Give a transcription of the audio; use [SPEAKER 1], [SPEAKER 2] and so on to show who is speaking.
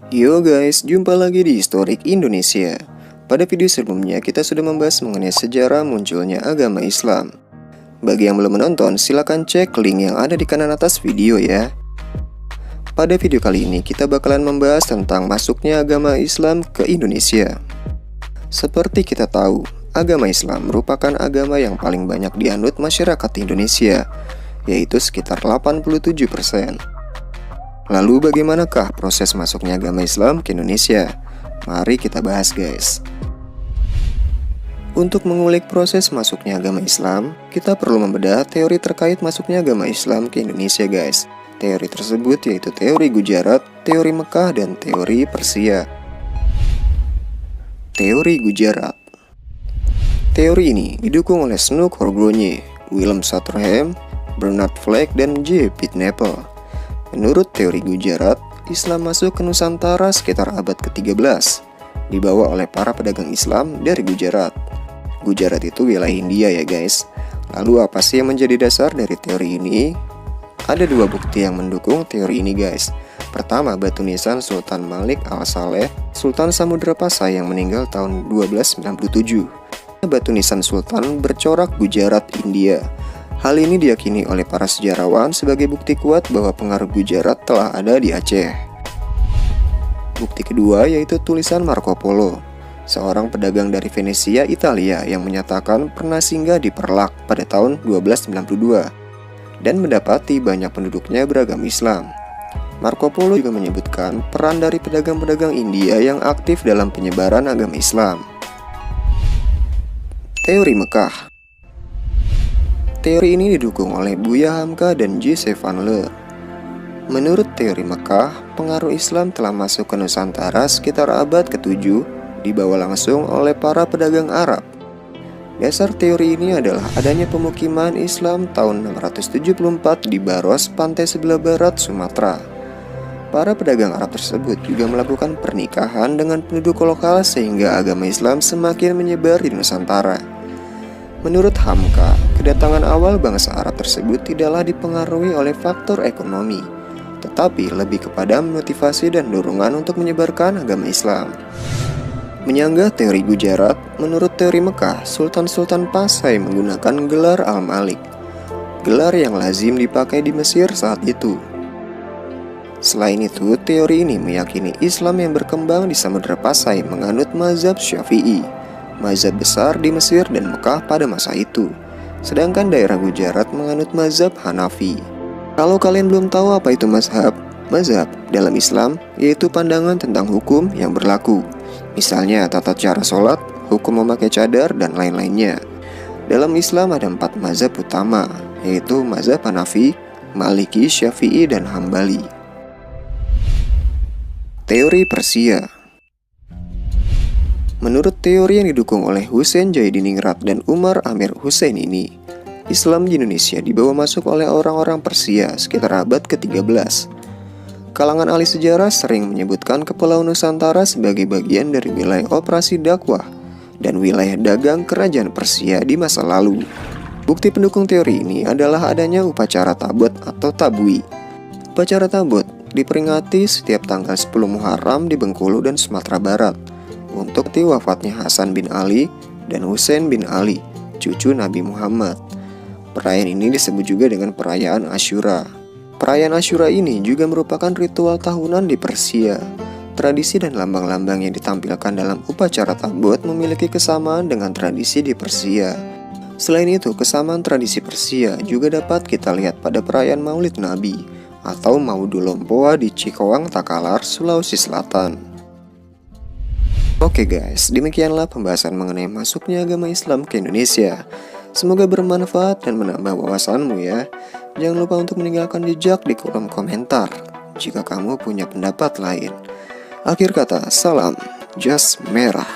[SPEAKER 1] Yo guys, jumpa lagi di Historik Indonesia. Pada video sebelumnya kita sudah membahas mengenai sejarah munculnya agama Islam. Bagi yang belum menonton, silakan cek link yang ada di kanan atas video ya. Pada video kali ini kita bakalan membahas tentang masuknya agama Islam ke Indonesia. Seperti kita tahu, agama Islam merupakan agama yang paling banyak dianut masyarakat Indonesia, yaitu sekitar 87%. Lalu bagaimanakah proses masuknya agama Islam ke Indonesia? Mari kita bahas guys. Untuk mengulik proses masuknya agama Islam, kita perlu membedah teori terkait masuknya agama Islam ke Indonesia guys. Teori tersebut yaitu teori Gujarat, teori Mekah, dan teori Persia. Teori Gujarat. Teori ini didukung oleh Snook Horgrove, Willem Sotterham, Bernard Fleck, dan J. Pitt Nepel. Menurut teori Gujarat, Islam masuk ke Nusantara sekitar abad ke-13, dibawa oleh para pedagang Islam dari Gujarat. Gujarat itu wilayah India ya guys. Lalu apa sih yang menjadi dasar dari teori ini? Ada dua bukti yang mendukung teori ini guys. Pertama, batu nisan Sultan Malik Al-Saleh, Sultan Samudra Pasai yang meninggal tahun 1297. Batu nisan Sultan bercorak Gujarat, India. Hal ini diyakini oleh para sejarawan sebagai bukti kuat bahwa pengaruh Gujarat telah ada di Aceh. Bukti kedua yaitu tulisan Marco Polo, seorang pedagang dari Venesia, Italia yang menyatakan pernah singgah di Perlak pada tahun 1292 dan mendapati banyak penduduknya beragama Islam. Marco Polo juga menyebutkan peran dari pedagang-pedagang India yang aktif dalam penyebaran agama Islam. Teori Mekah. Teori ini didukung oleh Buya Hamka dan J. Van Leer. Menurut teori Mekah, pengaruh Islam telah masuk ke Nusantara sekitar abad ke-7, dibawa langsung oleh para pedagang Arab. Dasar teori ini adalah adanya pemukiman Islam tahun 674 di Baros, pantai sebelah barat Sumatera. Para pedagang Arab tersebut juga melakukan pernikahan dengan penduduk lokal sehingga agama Islam semakin menyebar di Nusantara. Menurut Hamka, kedatangan awal bangsa Arab tersebut tidaklah dipengaruhi oleh faktor ekonomi, tetapi lebih kepada motivasi dan dorongan untuk menyebarkan agama Islam. Menyanggah teori Gujarat, menurut teori Mekah, Sultan-Sultan Pasai menggunakan gelar Al-Malik, gelar yang lazim dipakai di Mesir saat itu. Selain itu, teori ini meyakini Islam yang berkembang di Samudra Pasai menganut mazhab Syafi'i, mazhab besar di Mesir dan Mekah pada masa itu. Sedangkan daerah Gujarat menganut mazhab Hanafi. Kalau kalian belum tahu apa itu mazhab dalam Islam yaitu pandangan tentang hukum yang berlaku. Misalnya tata cara sholat, hukum memakai cadar, dan lain-lainnya. Dalam Islam ada 4 mazhab utama, yaitu mazhab Hanafi, Maliki, Syafi'i, dan Hambali. Teori Persia. Menurut teori yang didukung oleh Hussein Jaidiningrat dan Umar Amir Hussein ini, Islam di Indonesia dibawa masuk oleh orang-orang Persia sekitar abad ke-13. Kalangan ahli sejarah sering menyebutkan Kepulauan Nusantara sebagai bagian dari wilayah operasi dakwah dan wilayah dagang kerajaan Persia di masa lalu. Bukti pendukung teori ini adalah adanya upacara tabot atau tabui. Upacara tabot diperingati setiap tanggal 10 Muharram di Bengkulu dan Sumatera Barat untuk wafatnya Hasan bin Ali dan Husain bin Ali, cucu Nabi Muhammad. Perayaan ini disebut juga dengan perayaan Asyura. Perayaan Asyura ini juga merupakan ritual tahunan di Persia. Tradisi dan lambang-lambang yang ditampilkan dalam upacara tabot memiliki kesamaan dengan tradisi di Persia. Selain itu, kesamaan tradisi Persia juga dapat kita lihat pada perayaan Maulid Nabi atau Maudul Lompoa di Cikoang, Takalar, Sulawesi Selatan. Oke guys, demikianlah pembahasan mengenai masuknya agama Islam ke Indonesia. Semoga bermanfaat dan menambah wawasanmu ya. Jangan lupa untuk meninggalkan jejak di kolom komentar jika kamu punya pendapat lain. Akhir kata, salam jas merah.